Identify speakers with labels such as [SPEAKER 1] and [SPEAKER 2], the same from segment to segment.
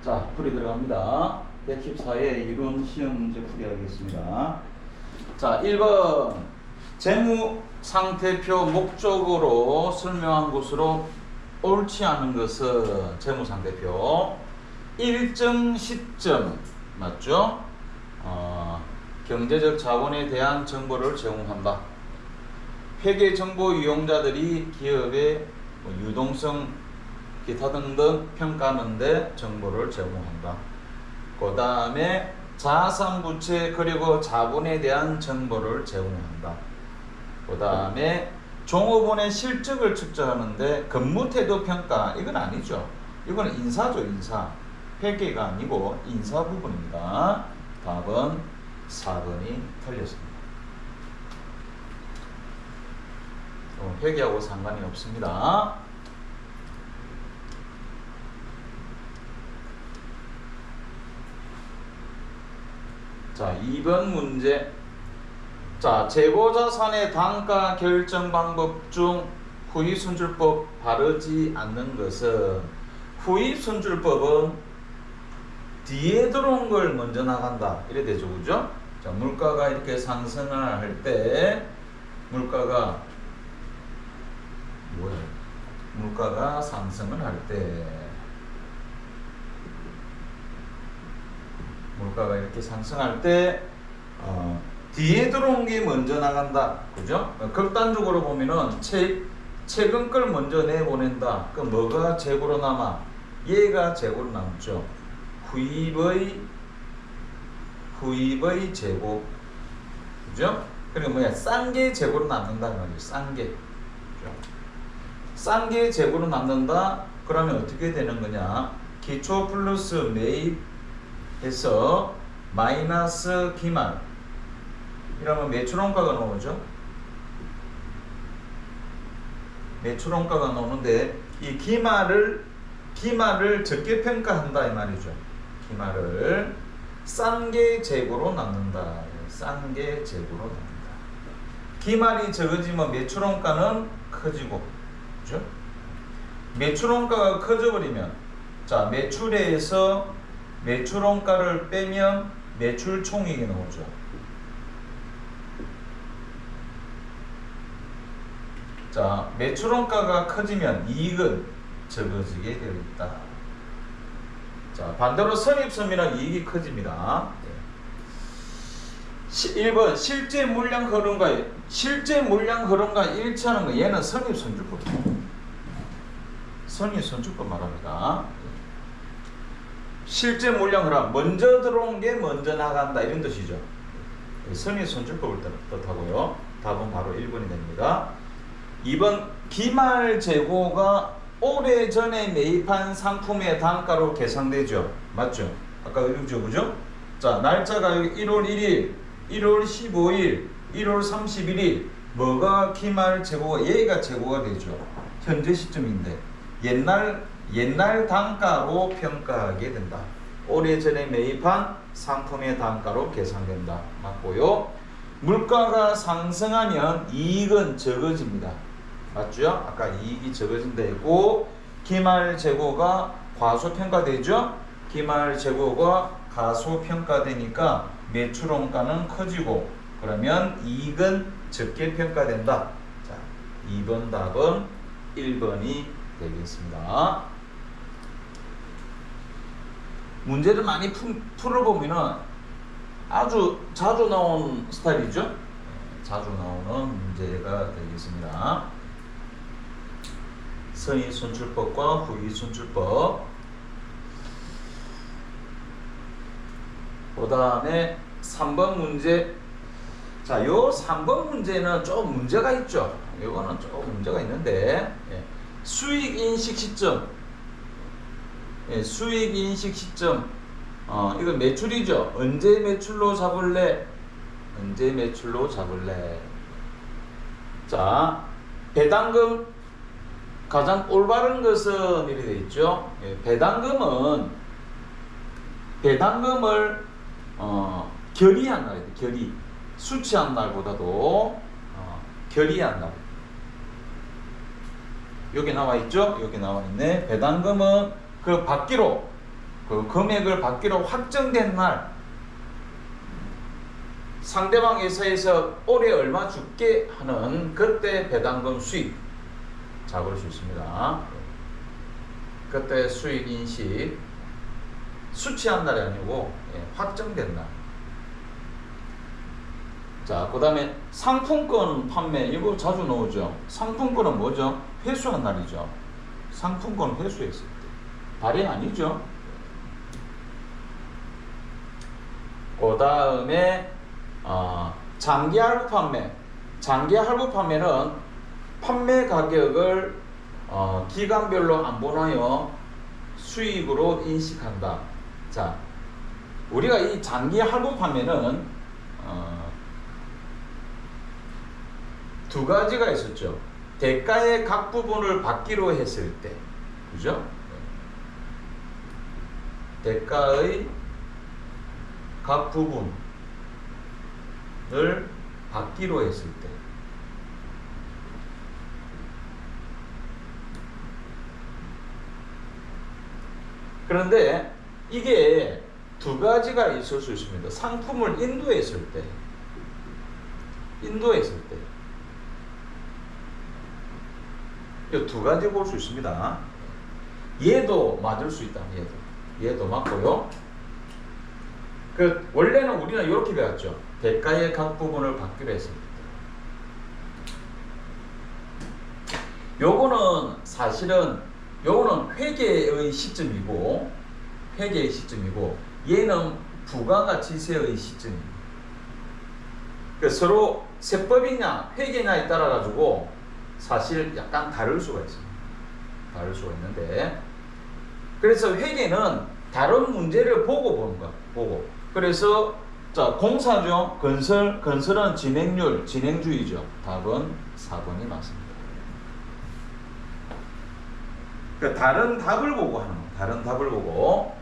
[SPEAKER 1] 자, 풀이 들어갑니다. 114의 이론 시험 문제 풀이하겠습니다. 자, 1번 재무 상태표 목적으로 설명한 것으로 옳지 않은 것은 재무 상태표 일정 시점 맞죠? 경제적 자본에 대한 정보를 제공한다. 회계 정보 이용자들이 기업의 유동성 기타 등등 평가하는데 정보를 제공한다. 그 다음에 자산 부채 그리고 자본에 대한 정보를 제공한다. 그 다음에 종업원의 실적을 측정하는데 근무 태도 평가 이건 아니죠. 이건 인사죠. 인사. 회계가 아니고 인사 부분입니다. 답은 4번이 틀렸습니다. 회계하고 상관이 없습니다. 자, 2번 문제. 자, 재고자산의 단가 결정 방법 중 후입순출법 바르지 않는 것은 후입순출법은 뒤에 들어온 걸 먼저 나간다. 이래 되죠. 그죠? 자, 물가가 이렇게 상승을 할 때 물가가 상승을 할 때 물가가 이렇게 상승할 때 뒤에 들어온 게 먼저 나간다. 그죠? 극단적으로 보면은 최근 걸 먼저 내보낸다. 그 뭐가 재고로 남아? 얘가 재고로 남죠. 후입의 재고. 그죠? 그리고 뭐야? 싼 게 재고로 남는다는 거죠. 싼 게. 싼 게 재고로 남는다. 그러면 어떻게 되는 거냐? 기초 플러스 매입해서 마이너스 기말. 이러면 매출원가가 나오죠. 매출원가가 나오는데 이 기말을 적게 평가한다 이 말이죠. 기말을 싼 게 재고로 남는다. 싼 게 재고로 남는다. 기말이 적어지면 매출원가는 커지고, 그죠? 매출원가가 커져버리면, 자, 매출에서 매출원가를 빼면 매출총액이 나오죠. 자, 매출원가가 커지면 이익은 적어지게 되어 있다. 자, 반대로 선입선이나 이익이 커집니다. 1번 실제 물량 흐름과 일치하는 거 얘는 선입선출법입니다. 선입선출법 말합니다. 실제 물량 흐름 먼저 들어온 게 먼저 나간다 이런 뜻이죠. 선입선출법을 뜻하고요. 답은 바로 1번이 됩니다. 2번 기말 재고가 오래전에 매입한 상품의 단가로 계산되죠. 맞죠? 아까 그랬죠. 그죠? 자, 날짜가 1월 1일, 1월 15일, 1월 31일 뭐가 기말 재고가 얘가 재고가 되죠. 현재 시점인데 옛날 단가로 평가하게 된다. 오래전에 매입한 상품의 단가로 계산된다. 맞고요. 물가가 상승하면 이익은 적어집니다. 맞죠? 아까 이익이 적어진다고 기말 재고가 과소평가되죠? 기말 재고가 가소평가되니까 매출원가는 커지고 그러면 이익은 적게 평가된다. 자, 2번 답은 1번이 되겠습니다. 문제를 많이 풀어보면은 아주 자주 나온 스타일이죠. 자주 나오는 문제가 되겠습니다. 선입선출법과 후입선출법. 그 다음에 3번 문제. 자, 요 3번 문제는 좀 문제가 있죠. 요거는 좀 문제가 있는데, 수익인식 시점. 수익인식 시점. 이건 매출이죠. 언제 매출로 잡을래? 언제 매출로 잡을래? 자, 배당금 가장 올바른 것은 이렇게 되어 있죠. 배당금을 결의한 날, 결의. 수치한 날보다도 결의한 날. 여기 나와 있죠? 여기 나와 있네. 배당금은 그 받기로 그 금액을 받기로 확정된 날 상대방 회사에서 올해 얼마 줄게 하는 그때 배당금 수익 잡을 수 있습니다. 그때 수익 인식 수치한 날이 아니고 확정된 날. 자, 그 다음에 상품권 판매, 이거 자주 나오죠. 상품권은 뭐죠? 회수한 날이죠. 상품권 회수했을 때. 발행 아니죠. 그 다음에 장기 할부 판매. 장기 할부 판매는 판매 가격을 기간별로 안분하여 수익으로 인식한다. 자, 우리가 이 장기 할부 판매는 두 가지가 있었죠. 대가의 각 부분을 받기로 했을 때, 그죠? 대가의 각 부분을 받기로 했을 때. 그런데 이게 두 가지가 있을 수 있습니다. 상품을 인도했을 때, 이 두 가지 볼 수 있습니다. 얘도 맞을 수 있다. 얘도 맞고요. 원래는 우리는 이렇게 배웠죠. 대가의 각 부분을 받기로 했습니다. 요거는 사실은 요거는 회계의 시점이고 얘는 부가가치세의 시점입니다. 서로 세법이냐 회계냐에 따라 가지고 사실 약간 다를 수가 있습니다. 다를 수가 있는데, 그래서 회계는 다른 문제를 보고 보는 거야. 그래서 자, 공사죠. 건설은 진행주의죠. 답은 4번이 맞습니다. 그러니까 다른 답을 보고 하는 거야. 다른 답을 보고.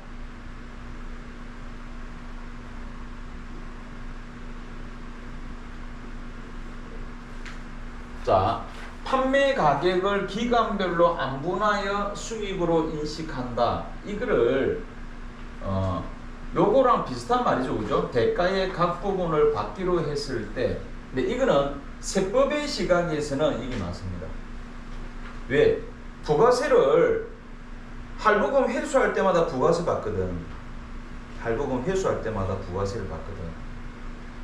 [SPEAKER 1] 자, 판매 가격을 기간별로 안분하여 수익으로 인식한다. 이거를 요거랑 비슷한 말이죠, 그죠? 대가의 각 부분을 받기로 했을 때, 근데 이거는 세법의 시각에서는 이게 맞습니다. 왜? 부가세를 할부금 회수할 때마다 부가세 받거든.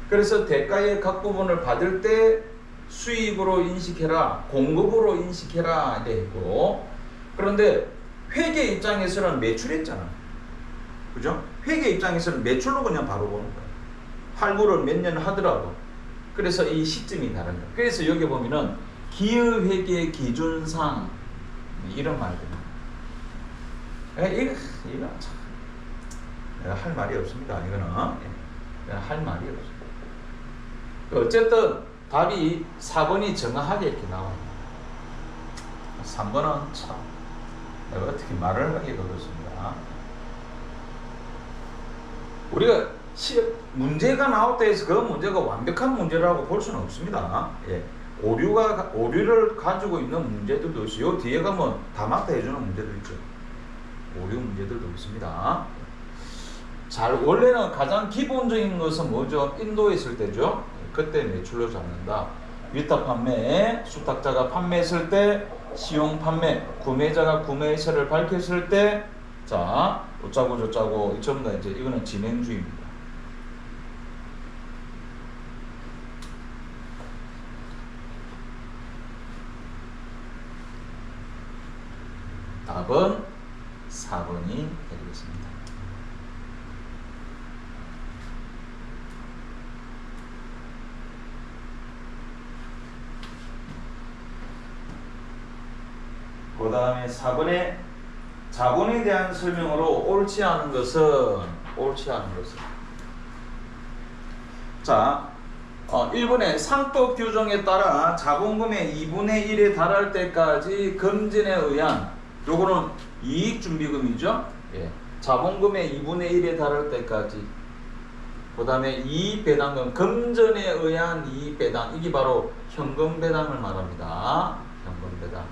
[SPEAKER 1] 그래서 대가의 각 부분을 받을 때 수익으로 인식해라, 공급으로 인식해라 돼 있고, 그런데 회계 입장에서는 매출했잖아, 그죠? 회계 입장에서는 매출로 그냥 바로 보는 거야. 할부를 몇 년 하더라도. 그래서 이 시점이 다른 거야. 그래서 여기 보면은 기업회계 기준상 이런 말들이. 이거 참 내가 할 말이 없습니다. 이거는 내가 할 말이 없습니다. 어쨌든 답이 4번이 정확하게 이렇게 나와요. 3번은 참 내가 어떻게 말을 하기가 그렇습니다. 우리가 문제가 나왔다 해서 그 문제가 완벽한 문제라고 볼 수는 없습니다. 오류를 가지고 있는 문제들도 있어요. 요 뒤에 가면 다 맞다 해주는 문제도 있죠. 오류 문제들도 있습니다. 원래는 가장 기본적인 것은 뭐죠? 인도했을 때죠. 그때 매출로 잡는다. 위탁 판매, 수탁자가 판매했을 때, 시용 판매, 구매자가 구매처를 밝혔을 때, 자, 어쩌고 저쩌고, 전부 다 이제 이거는 진행주의입니다. 답은 4번이 되겠습니다. 그 다음에 4번에 자본에 대한 설명으로 옳지 않은 것은 자, 1번에 상법 규정에 따라 자본금의 2분의 1에 달할 때까지 금전에 의한, 요거는 이익준비금이죠. 자본금의 2분의 1에 달할 때까지. 그 다음에 이익배당금, 금전에 의한 이익배당, 이게 바로 현금배당을 말합니다. 현금배당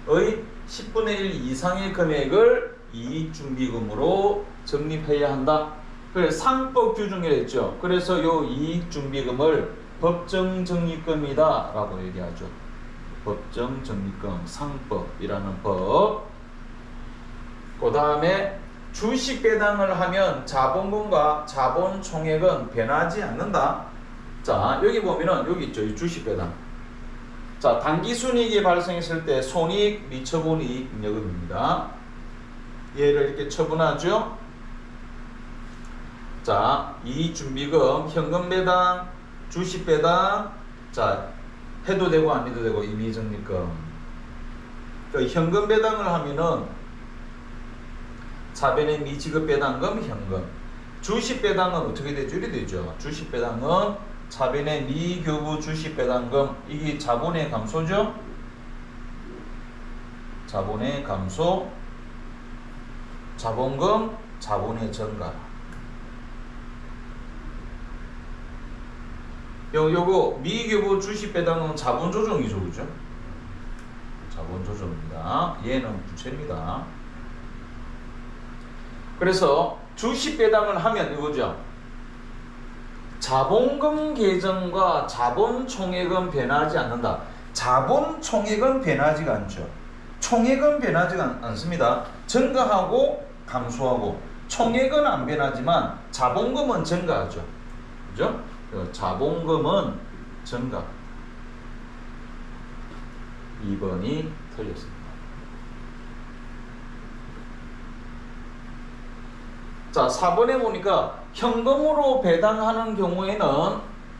[SPEAKER 1] 의 10분의 1 이상의 금액을 이익준비금으로 적립해야 한다. 그래 상법 규정이라 했죠. 그래서 요 이익준비금을 법정적립금이다 라고 얘기하죠. 법정적립금 상법이라는 법. 그 다음에 주식 배당을 하면 자본금과 자본 총액은 변하지 않는다. 자 여기 보면은 여기 있죠. 이 주식 배당. 자 단기 순이익이 발생했을 때 손익 미처분 이익 잉여금입니다. 얘를 이렇게 처분하죠. 자 이익준비금, 현금 배당, 주식 배당. 자 해도 되고 안 해도 되고 임의적립금. 그 현금 배당을 하면은 차변의 미지급 배당금 현금. 주식 배당은 어떻게 되죠? 이렇게 되죠. 주식 배당은 차변의 미교부 주식 배당금. 이게 자본의 감소죠. 자본의 감소. 자본금, 자본의 증가. 요거 미교부 주식 배당은 자본 조정이죠, 그죠? 자본 조정입니다. 얘는 부채입니다. 그래서 주식 배당을 하면 이거죠. 자본금 계정과 자본 총액은 변하지 않는다. 자본 총액은 변하지가 않죠. 총액은 변하지가 않습니다. 증가하고 감소하고. 총액은 안 변하지만 자본금은 증가하죠. 그죠? 자본금은 증가. 2번이 틀렸습니다. 자, 4번에 보니까 현금으로 배당하는 경우에는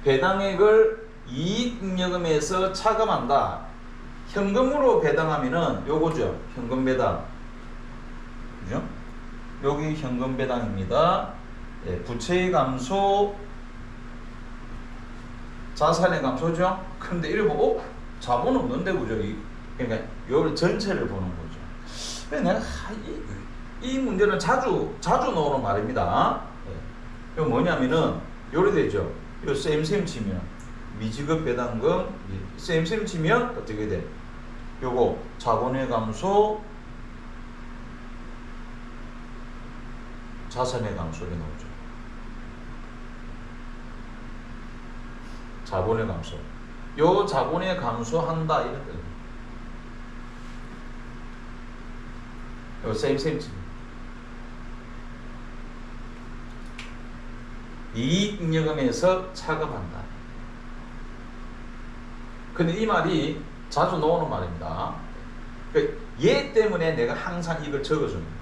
[SPEAKER 1] 배당액을 이익잉여금에서 차감한다. 현금으로 배당하면은 요거죠. 현금 배당. 그죠? 여기 현금 배당입니다. 예, 부채의 감소, 자산의 감소죠. 근데 이래 보고 자본 없는데 그죠? 그러니까 요 전체를 보는 거죠. 내가 이 문제는 자주 나오는 말입니다. 예. 이거 뭐냐면은 요래 되죠. 요 쌤 치면 미지급 배당금 쌤 치면 어떻게 돼? 요거 자본의 감소, 자산의 감소가 나오죠. 자본의 감소. 요 자본의 감소한다 이런 뜻. 요 쌤 치면 이익잉여금에서 차감한다. 근데 이 말이 자주 나오는 말입니다. 그러니까 얘 때문에 내가 항상 이걸 적어줍니다.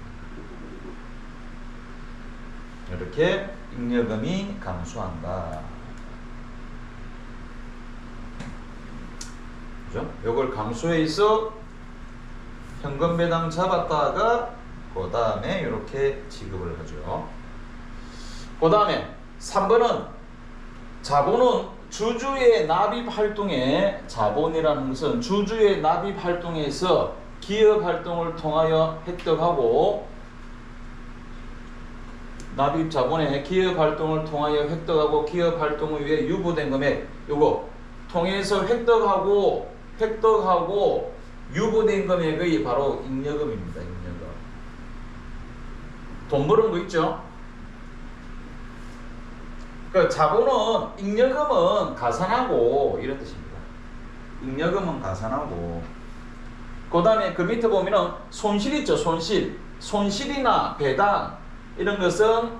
[SPEAKER 1] 이렇게 잉여금이 감소한다. 그죠? 요걸 감소해서 현금 배당 잡았다가 그 다음에 이렇게 지급을 하죠. 그 다음에 3번은 자본은 주주의 납입 활동에, 자본이라는 것은 주주의 납입 활동에서 기업 활동을 통하여 획득하고, 납입 자본에 기업 활동을 통하여 획득하고 기업 활동을 위해 유보된 금액, 요거 통해서 획득하고 유보된 금액의 바로 잉여금입니다. 잉여금. 돈 버는 거 있죠? 그 자본은 잉여금은 가산하고 이런 뜻입니다. 잉여금은 가산하고. 그 다음에 그 밑에 보면은 손실 있죠. 손실이나 배당 이런 것은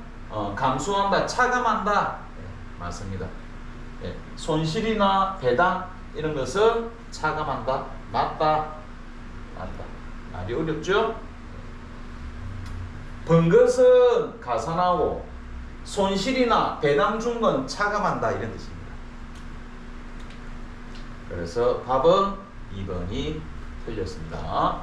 [SPEAKER 1] 감수한다, 차감한다. 네, 맞습니다. 네, 손실이나 배당 이런 것은 차감한다. 맞다. 말이 어렵죠? 번 것은 가산하고 손실이나 배당 준 건 차감한다 이런 뜻입니다. 그래서 답은 2번이 틀렸습니다.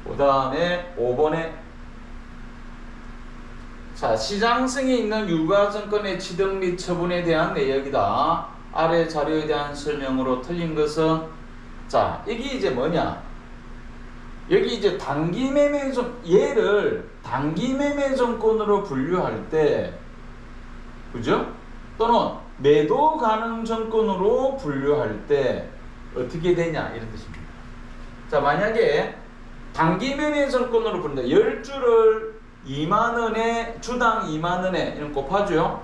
[SPEAKER 1] 그 다음에 5번에 자, 시장성이 있는 유가증권의 취득 및 처분에 대한 내역이다. 아래 자료에 대한 설명으로 틀린 것은, 자, 이게 이제 뭐냐? 여기 이제 얘를 단기매매증권으로 분류할 때, 그죠? 또는 매도 가능 증권으로 분류할 때 어떻게 되냐 이런 뜻입니다. 자, 만약에 단기매매증권으로 부른다. 10주를 2만원에 주당 2만원에 이런 곱하죠.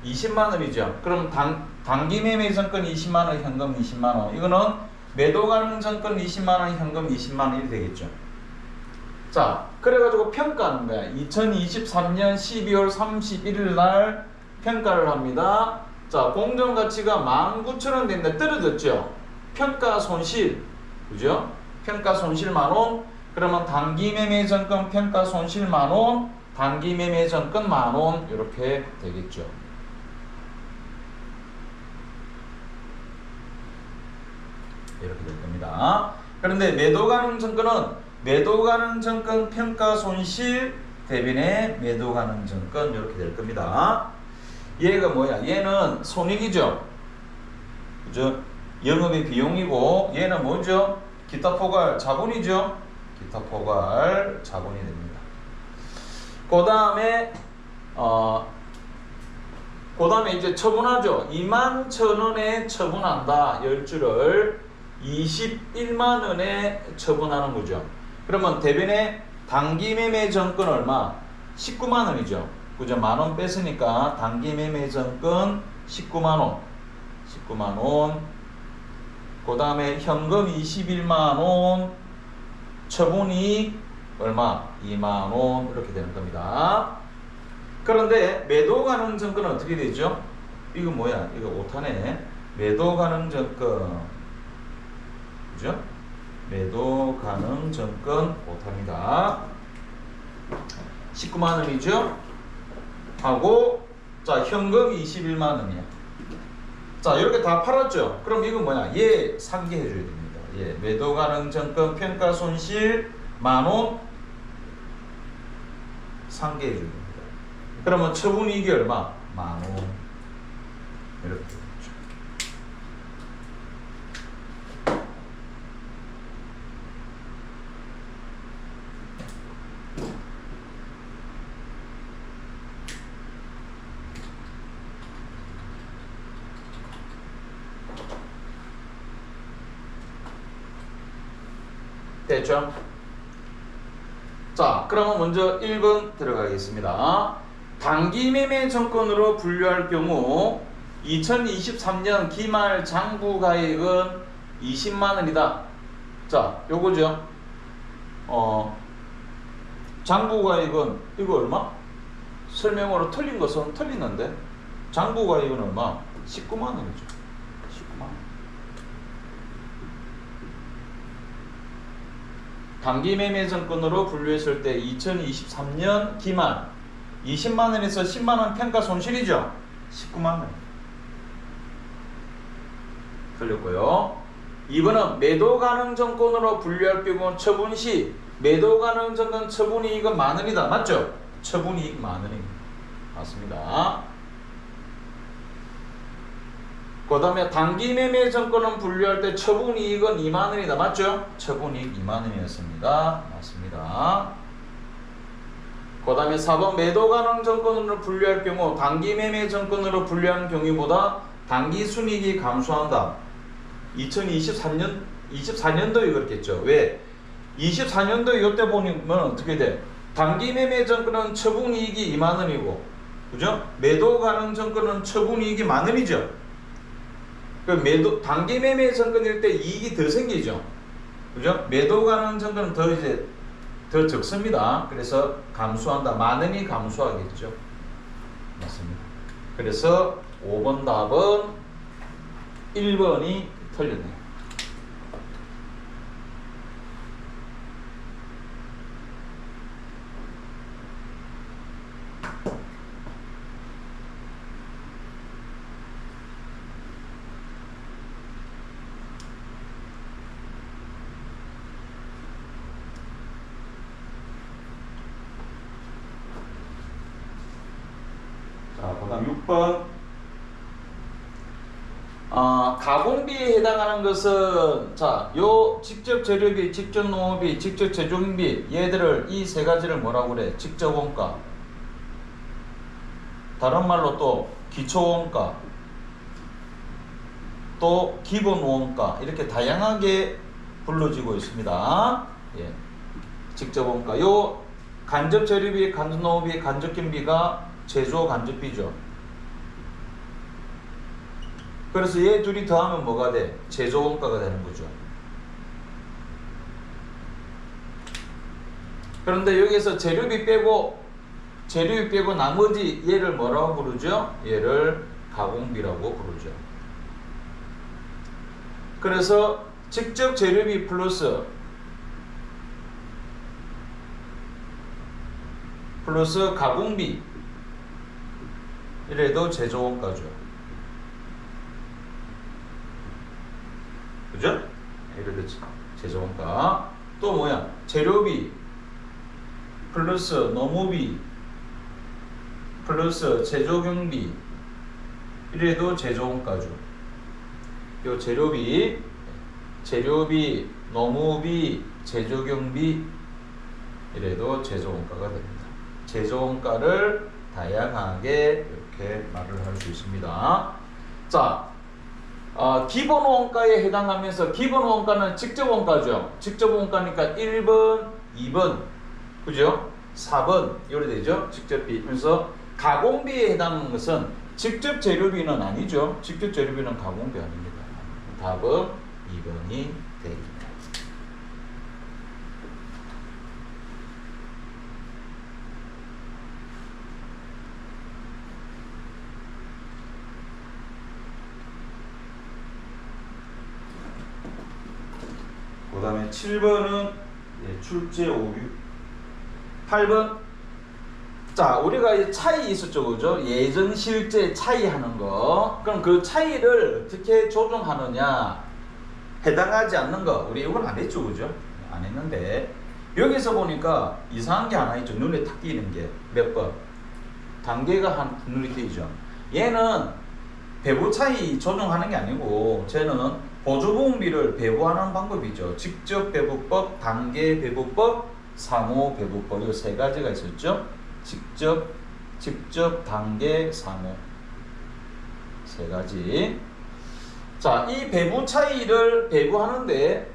[SPEAKER 1] 20만원이죠. 그럼 단기매매증권 20만원, 현금 20만원. 이거는 매도 가능 증권 20만원, 현금 20만원이 되겠죠. 자, 그래가지고 평가하는 거야. 2023년 12월 31일 날 평가를 합니다. 자, 공정가치가 19,000원 된다. 떨어졌죠. 평가 손실, 그죠? 평가 손실 만원. 그러면 단기매매증권 평가 손실 만원, 단기매매증권 만원 이렇게 되겠죠. 이렇게 될 겁니다. 그런데 매도 가능 증권은 매도 가능 증권 평가 손실 대비의 매도 가능 증권 이렇게 될 겁니다. 얘가 뭐야? 얘는 손익이죠. 그죠? 영업의 비용이고 얘는 뭐죠? 기타 포괄 자본이죠. 기타 포괄 자본이 됩니다. 그 다음에 이제 처분하죠. 21,000원에 처분한다. 10주를 21만원에 처분하는 거죠. 그러면 대변에 단기매매증권 얼마? 19만원이죠. 그죠? 만원 뺐으니까 단기매매증권 19만원. 19만원. 그 다음에 현금 21만원. 처분이익 얼마? 2만원. 이렇게 되는 겁니다. 그런데 매도 가능 증권은 어떻게 되죠? 이거 뭐야? 이거 오타네. 매도 가능 증권. 그죠? 매도 가능 증권 오타입니다. 19만원이죠? 하고, 자, 현금 21만원이야. 자, 이렇게 다 팔았죠? 그럼 이거 뭐야? 얘 상기해 줘야 됩니다. 예, 매도 가능 증권 평가 손실 만원 상기해 줘야 됩니다. 그러면 처분이익이 얼마? 만원. 이렇게 되겠죠. 됐죠? 자, 그러면 먼저 1번 들어가겠습니다. 단기매매증권으로 분류할 경우 2023년 기말 장부가액은 20만원이다. 자, 요거죠. 장부가액은 이거 얼마? 설명으로 틀린 것은 틀리는데 장부가액은 얼마? 19만원이죠. 19만원. 단기매매증권으로 분류했을 때 2023년 기말 20만원에서 10만원 평가 손실이죠. 19만원. 틀렸고요. 2번은 매도 가능 증권으로 분류할 경우 처분 시 매도 가능 증권 처분이익은 만원이다. 맞죠? 처분이익 만원입니다. 맞습니다. 그 다음에 단기매매증권은 분류할 때 처분이익은 2만원이다. 맞죠? 처분이익 2만원이었습니다. 맞습니다. 그 다음에 4번 매도가능증권으로 분류할 경우 단기매매증권으로 분류하는 경우보다 단기순이익이 감소한다. 2024년도에 그렇겠죠. 왜? 24년도에 이때 보면 어떻게 돼? 단기매매증권은 처분이익이 2만원이고, 그죠? 매도가능증권은 처분이익이 만원이죠. 그 단기매매증권일 때 이익이 더 생기죠. 그죠? 매도가능증권은 더 적습니다. 그래서 감소한다. 만원이 감소하겠죠. 맞습니다. 그래서 5번 답은 1번이 틀렸네요. 6번 가공비에 해당하는 것은 자, 요 직접 재료비, 직접 농업비, 직접 제조비 얘들을 이 세 가지를 뭐라고 그래? 직접 원가. 다른 말로 또 기초 원가, 또 기본 원가 이렇게 다양하게 불러지고 있습니다. 예. 직접 원가. 요 간접 재료비, 간접 농업비, 간접 경비가 제조 간접비죠. 그래서 얘 둘이 더하면 뭐가 돼? 제조 원가가 되는 거죠. 그런데 여기서 재료비 빼고 나머지 얘를 뭐라고 부르죠? 얘를 가공비라고 부르죠. 그래서 직접 재료비 플러스 가공비 이래도 제조 원가죠. 그죠? 이래도 제조 원가. 또 뭐야? 재료비 플러스 농업비 플러스 제조경비 이래도 제조원가죠. 요 재료비, 농업비, 제조경비 이래도 제조원가가 됩니다. 제조원가를 다양하게 이렇게 말을 할 수 있습니다. 자, 기본 원가에 해당하면서 기본 원가는 직접 원가죠. 직접 원가니까 1번, 2번, 그죠? 4번 이래 되죠. 직접비. 그래서 가공비에 해당하는 것은 직접 재료비는 아니죠. 직접 재료비는 가공비 아닙니다. 답은 2번이 되겠습니다. 그 다음에 7번은 출제 오류. 8번. 자, 우리가 이 차이 있었죠, 그죠? 예전 실제 차이 하는 거. 그럼 그 차이를 어떻게 조정하느냐? 해당하지 않는 거. 우리 이건 안 했죠, 그죠? 안 했는데. 여기서 보니까 이상한 게 하나 있죠. 눈에 탁 띄는 게. 몇 번? 단계가 눈에 띄죠. 얘는 배부 차이 조정하는 게 아니고, 쟤는 보조보험비를 배부하는 방법이죠. 직접 배부법, 단계 배부법, 상호 배부법 이 세 가지가 있었죠. 직접, 단계, 상호 세 가지. 자, 이 배부 차이를 배부하는데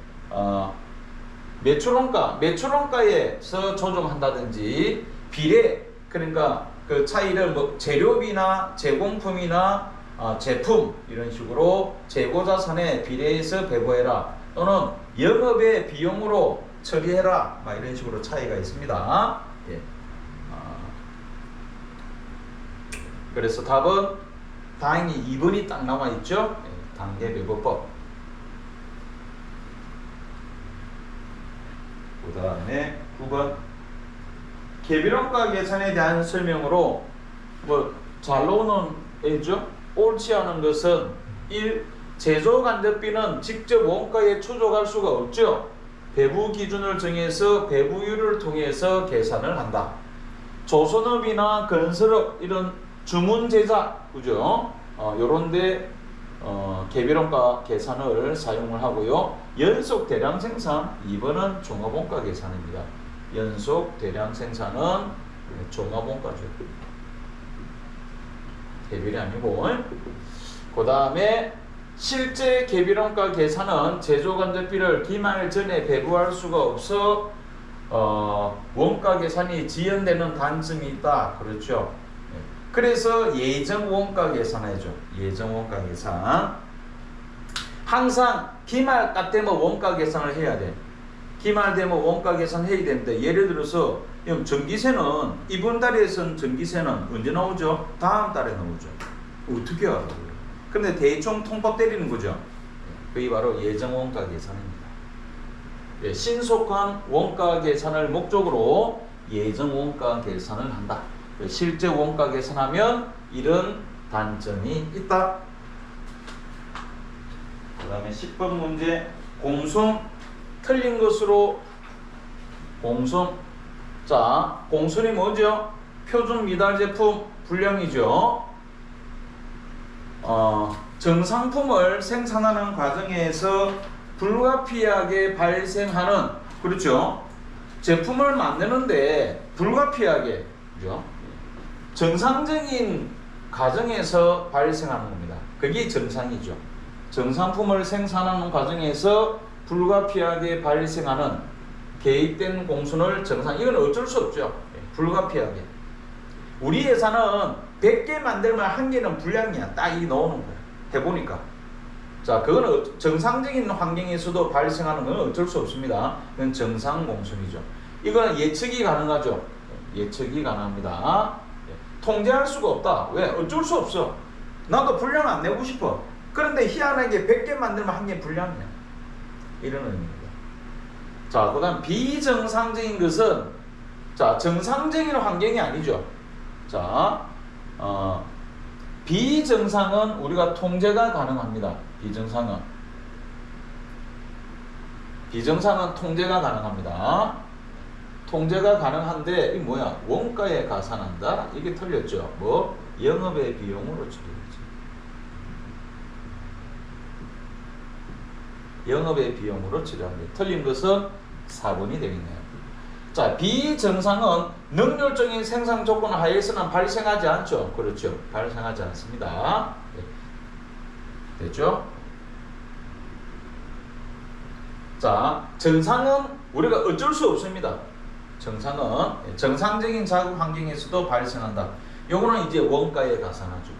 [SPEAKER 1] 매출원가에서 조정한다든지 비례, 그러니까 그 차이를 뭐 재료비나 제공품이나 제품 이런 식으로 재고자산에 비례해서 배부해라, 또는 영업의 비용으로 처리해라, 막 이런 식으로 차이가 있습니다. 예. 그래서 답은 다행히 2번이 딱 나와 있죠. 예. 단계 배부법. 그 다음에 9번 개별원가 계산에 대한 설명으로 뭐 잘 나오는 애죠. 옳지 않은 것은 1. 제조간접비는 직접 원가에 추적할 수가 없죠. 배부 기준을 정해서 배부율을 통해서 계산을 한다. 조선업이나 건설업 이런 주문 제작, 그죠? 요런데 개별원가 계산을 사용을 하고요. 연속 대량 생산 2번은 종합원가 계산입니다. 연속 대량 생산은 종합원가죠. 개별이 아니고. 그 다음에 실제 개별원가 계산은 제조간접비를 기말 전에 배부할 수가 없어 원가 계산이 지연되는 단점이 있다. 그렇죠. 그래서 예정 원가 계산하죠. 예정 원가 계산. 항상 기말가 되면 원가 계산을 해야 돼. 기말 되면 원가 계산해야 되는데, 예를 들어서 전기세는 이번 달에선 전기세는 언제 나오죠? 다음 달에 나오죠. 어떻게 알아요? 근데 대충 통밥 때리는 거죠. 그게 바로 예정 원가 계산입니다. 예, 신속한 원가 계산을 목적으로 예정 원가 계산을 한다. 실제 원가 계산하면 이런 단점이 있다. 그 다음에 10번 문제. 공송 틀린 것으로 공송. 자, 공송이 뭐죠? 표준 미달 제품 분량이죠. 정상품을 생산하는 과정에서 불가피하게 발생하는, 그렇죠? 제품을 만드는데 불가피하게, 그죠? 정상적인 과정에서 발생하는 겁니다. 그게 정상이죠. 정상품을 생산하는 과정에서 불가피하게 발생하는 개입된 공순을 정상, 이건 어쩔 수 없죠. 불가피하게. 우리 회사는 100개 만들면 1개는 불량이야. 딱 이 나오는 거야. 해보니까. 자, 그건 정상적인 환경에서도 발생하는 건 어쩔 수 없습니다. 그건 정상 공순이죠. 이거는 예측이 가능하죠. 예측이 가능합니다. 통제할 수가 없다. 왜? 어쩔 수 없어. 나도 불량 안 내고 싶어. 그런데 희한하게 100개 만들면 1개 불량이야. 이런 의미입니다. 자, 그 다음 비정상적인 것은, 자, 정상적인 환경이 아니죠. 자, 비정상은 우리가 통제가 가능합니다. 비정상은 통제가 가능합니다. 통제가 가능한데, 이게 뭐야? 원가에 가산한다? 이게 틀렸죠. 뭐? 영업의 비용으로 처리하지. 영업의 비용으로 처리합니다. 틀린 것은 4번이 되겠네요. 자, 비정상은 능률적인 생산 조건 하에서는 발생하지 않죠. 그렇죠. 발생하지 않습니다. 네. 됐죠? 자, 정상은 우리가 어쩔 수 없습니다. 정상은 정상적인 작업 환경에서도 발생한다. 요거는 이제 원가에 가산하죠.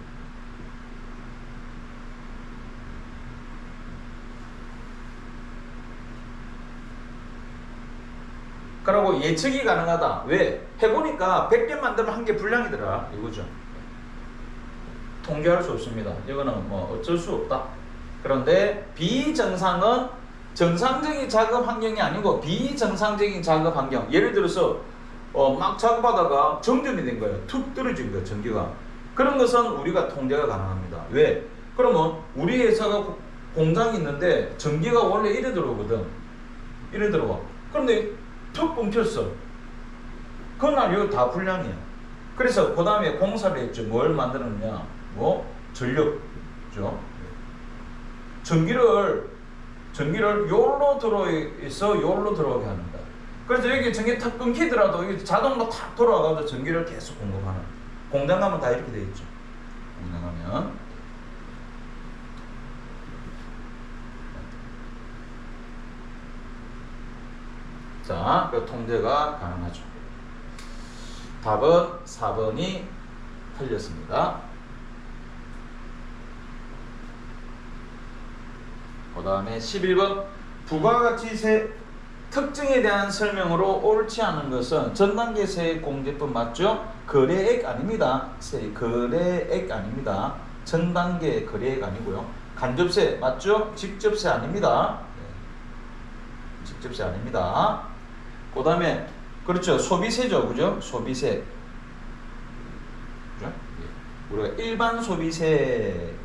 [SPEAKER 1] 그리고 예측이 가능하다. 왜? 해보니까 100개 만들면 1개 불량이더라. 이거죠. 통제할 수 없습니다. 이거는 뭐 어쩔 수 없다. 그런데 비정상은 정상적인 작업 환경이 아니고 비정상적인 작업 환경. 예를 들어서 막 작업하다가 정전이 된 거예요. 툭 떨어진 거예요. 전기가. 그런 것은 우리가 통제가 가능합니다. 왜? 그러면 우리 회사가 공장이 있는데 전기가 원래 이래 들어오거든. 이래 들어와. 그런데 툭 끊겼어. 그날 이거 다 불량이야. 그래서 그 다음에 공사를 했죠. 뭘 만들었냐? 뭐 전력죠. 전기를 요로 들어있어 요로 들어오게 하는 거야. 그래서 여기 전기 탁 끊기더라도 여기 자동으로 탁 돌아가서 전기를 계속 공급하는. 공장 가면 다 이렇게 돼 있죠. 공장 가면. 자, 그 통제가 가능하죠. 답은 4번이 틀렸습니다. 그 다음에 11번 부가 같이 세 특징에 대한 설명으로 옳지 않은 것은 전단계 세액공제법 맞죠? 거래액 아닙니다. 거래액 아닙니다. 전단계 거래액 아니고요. 간접세 맞죠? 직접세 아닙니다. 직접세 아닙니다. 그 다음에 그렇죠. 소비세죠. 그죠? 소비세. 그죠? 우리가 일반 소비세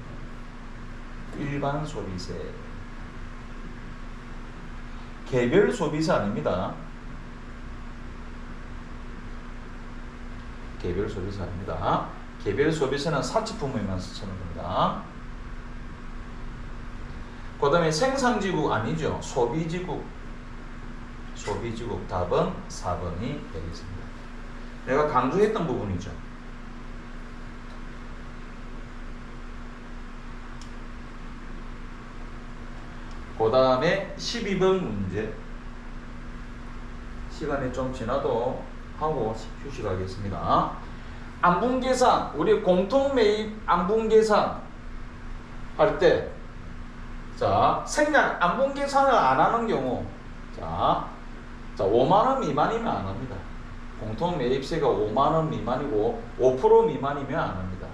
[SPEAKER 1] 개별 소비세 아닙니다. 개별 소비세 아닙니다. 개별 소비세는 사치품에만 쓰는 겁니다. 그 다음에 생산지국 아니죠. 소비지국 답은 4번이 되겠습니다. 내가 강조했던 부분이죠. 그 다음에 12번 문제. 시간이 좀 지나도 하고 휴식하겠습니다. 안분계산, 우리 공통매입 안분계산 할 때, 자, 생략 안분계산을 안 하는 경우, 자 5만원 미만이면 안 합니다. 공통매입세가 5만원 미만이고 5% 미만이면 안 합니다.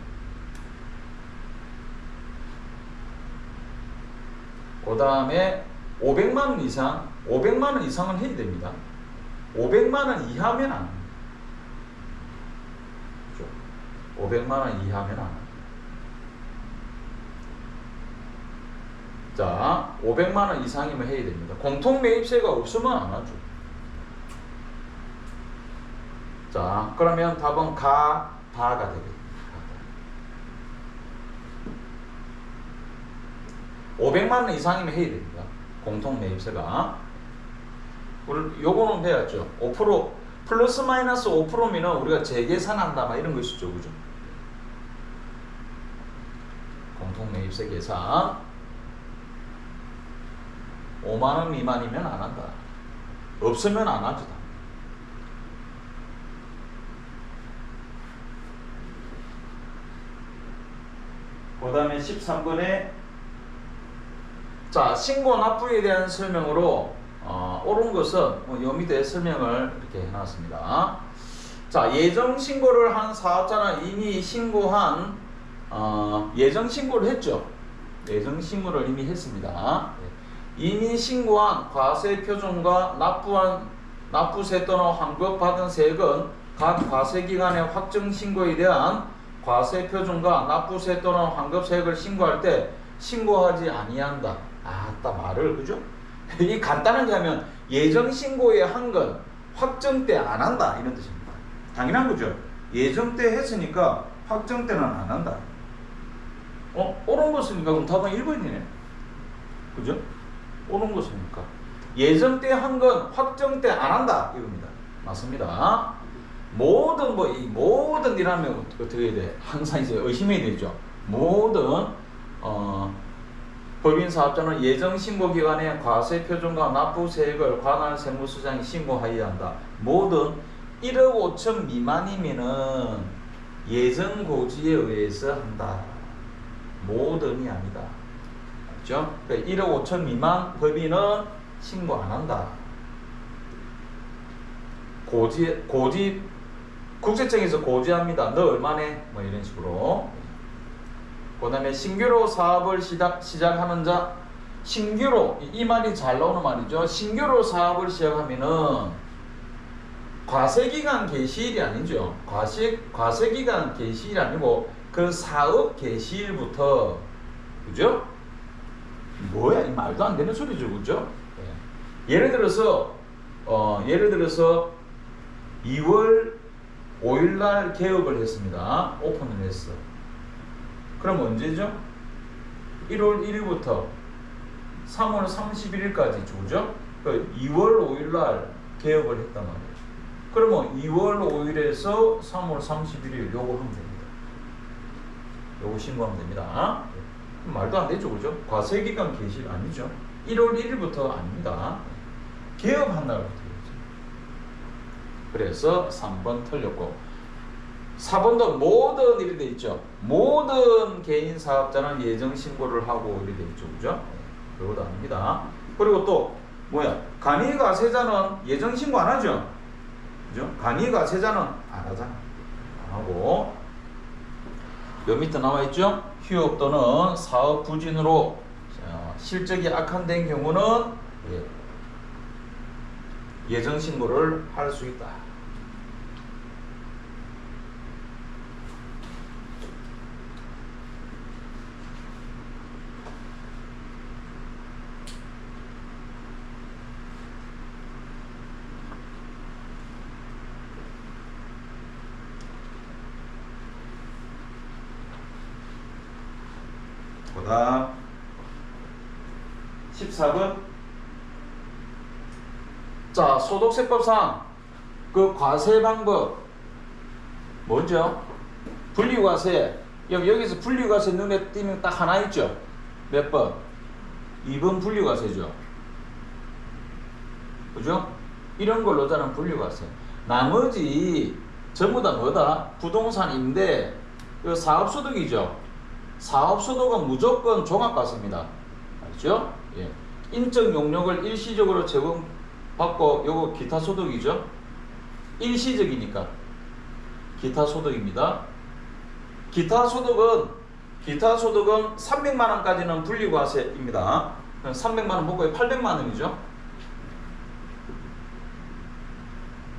[SPEAKER 1] 그 다음에 500만원 이상, 500만원 이상은 해야 됩니다. 500만원 이하면 안 합니다. 500만원 이하면 안 합니다. 자, 500만원 이상이면 해야 됩니다. 공통매입세가 없으면 안 하죠. 자, 그러면 답은 다가 되겠습니다. 500만 원 이상이면 해야 됩니다. 공통 매입세가. 우리 요거는 배웠죠. 5% 플러스 마이너스 5%면은 우리가 재계산한다 막 이런 거 있었죠, 그죠? 공통 매입세 계산. 5만 원 미만이면 안 한다. 없으면 안 하죠. 그 다음에 13번에 자, 신고 납부에 대한 설명으로 옳은 것은 요 밑에 설명을 이렇게 해놨습니다. 자, 예정 신고를 한 사업자는 이미 신고한 예정 신고를 했죠. 예정 신고를 이미 했습니다. 이미 신고한 과세 표준과 납부세 또는 환급받은 세액은 각 과세기관의 확정 신고에 대한 과세 표준과 납부세 또는 환급세액을 신고할 때 신고하지 아니한다. 딱 말을, 그죠? 이 간단하게 하면 예정 신고에 한 건 확정 때 안 한다 이런 뜻입니다. 당연한 거죠. 예정 때 했으니까 확정 때는 안 한다. 옳은 것이니까 그럼 답은 1번이네. 그죠? 옳은 것이니까 예정 때 한 건 확정 때 안 한다 이겁니다. 맞습니다. 모든 이 모든 일하면 어떻게 해야 돼? 항상 이제 의심해야 되죠. 모든 법인 사업자는 예정 신고 기간에 과세 표준과 납부세액을 관할 세무서장이 신고하여야 한다. 모든 1억 5천 미만이면은 예정 고지에 의해서 한다. 모든이 아니다. 그렇죠? 1억 5천 미만 법인은 신고 안 한다. 고지 국세청에서 고지합니다. 너 얼마네? 뭐 이런 식으로. 그 다음에 신규로 사업을 시작하는 자, 신규로, 이 말이 잘 나오는 말이죠. 신규로 사업을 시작하면은 과세기간 개시일이 아니죠. 과세기간 개시일이 아니고 그 사업 개시일부터, 그죠? 뭐야, 이 말도 안 되는 소리죠, 그죠? 예를 들어서 2월 5일날 개업을 했습니다. 오픈을 했어. 그럼 언제죠? 1월 1일부터 3월 31일까지 주죠? 2월 5일날 개업을 했단 말이에요. 그러면 2월 5일에서 3월 31일 요거 하면 됩니다. 요거 신고하면 됩니다. 말도 안 되죠, 그죠? 과세기간 개시일 아니죠? 1월 1일부터 아닙니다. 개업한 날부터. 그래서 3번 틀렸고 4번도 모든 일이 돼 있죠. 모든 개인 사업자는 예정 신고를 하고 일이 돼 있죠, 그죠? 그것도 아닙니다. 그리고 또 간이가세자는 예정 신고 안 하죠, 그죠? 간이가세자는 안 하잖아, 안 하고. 요 밑에 나와 있죠. 휴업 또는 사업 부진으로 실적이 악화된 경우는 예정 신고를 할 수 있다. 그다음 14번. 자, 소득세법상 그 과세 방법 뭐죠? 분리과세. 여기서 분리과세 눈에 띄는 딱 하나 있죠. 몇 번? 2번 분리과세죠. 그죠? 이런 걸로 저는 분리과세. 나머지 전부 다 뭐다? 부동산 임대, 그 사업소득이죠. 사업소득은 무조건 종합과세입니다. 알죠? 예. 인적 용역을 일시적으로 제공받고 요거 기타 소득이죠. 일시적이니까 기타 소득입니다. 기타 소득은 300만 원까지는 분리과세입니다. 300만 원 먹고 800만 원이죠.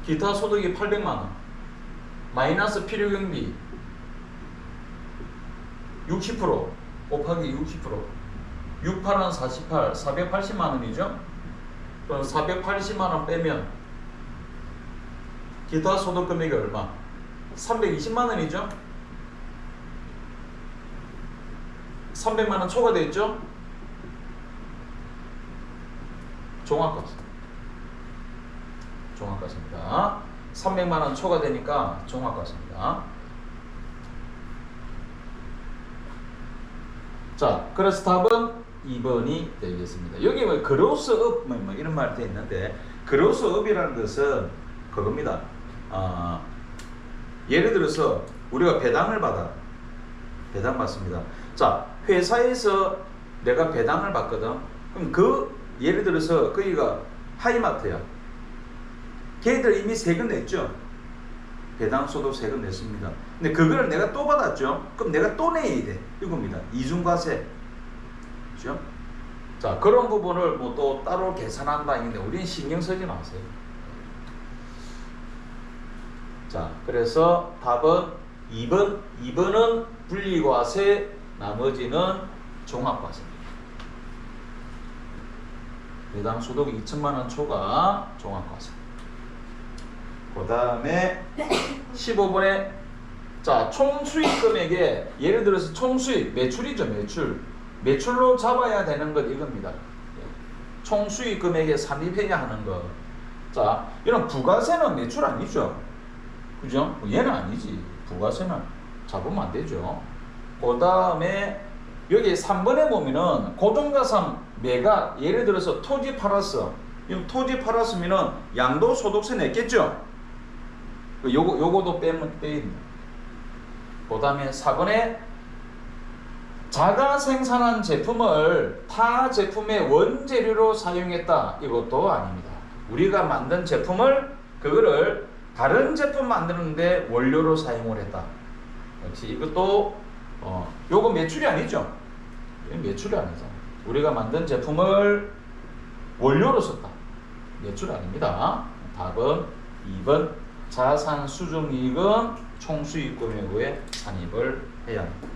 [SPEAKER 1] 기타 소득이 800만 원 마이너스 필요경비 60% 곱하기 60% 68은 48 480만 원이죠. 그럼 480만 원 빼면 기타 소득 금액이 얼마? 320만 원이죠. 300만 원 초과되어 있죠. 종합과세. 종합과세입니다. 300만 원 초과되니까 종합과세입니다. 자, 그래서 답은 2번이 되겠습니다. 여기 뭐 그로스업 뭐 이런 말이 돼 있는데 그로스업이라는 것은 그겁니다. 예를 들어서 우리가 배당을 받아. 배당 받습니다. 자, 회사에서 내가 배당을 받거든. 그럼 그 예를 들어서 거기가 하이마트야. 걔들 이미 세금 냈죠. 배당 소득 세금 냈습니다. 근데 그거를 내가 또 받았죠. 그럼 내가 또 내야 돼. 이겁니다. 이중과세. 그렇죠? 자, 그런 부분을 뭐 또 따로 계산한다 했는데 우리는 신경 쓰지 마세요. 자, 그래서 답은 2번. 2번은 분리과세, 나머지는 종합과세입니다. 배당 소득 2천만 원 초과 종합과세. 그 다음에 15번에 자, 총수익 금액에 예를 들어서 총수익, 매출이죠. 매출로 잡아야 되는 것 이겁니다. 총수익 금액에 산입해야 하는 것. 자, 이런 부가세는 매출 아니죠. 그죠? 얘는 아니지. 부가세는 잡으면 안 되죠. 그 다음에 여기 3번에 보면은 고정자산 매각, 예를 들어서 토지 팔았어. 토지 팔았으면은 양도소득세 냈겠죠? 요거도 빼면 빼입니다. 그 다음에 4번에 자가 생산한 제품을 타 제품의 원재료로 사용했다. 이것도 아닙니다. 우리가 만든 제품을 그거를 다른 제품 만드는데 원료로 사용을 했다. 역시 이것도 요거 매출이 아니죠. 매출이 아니잖아. 우리가 만든 제품을 원료로 썼다. 매출 아닙니다. 답은 2번. 자산 수중이익은 총수익 금액에 산입을 해야 합니다.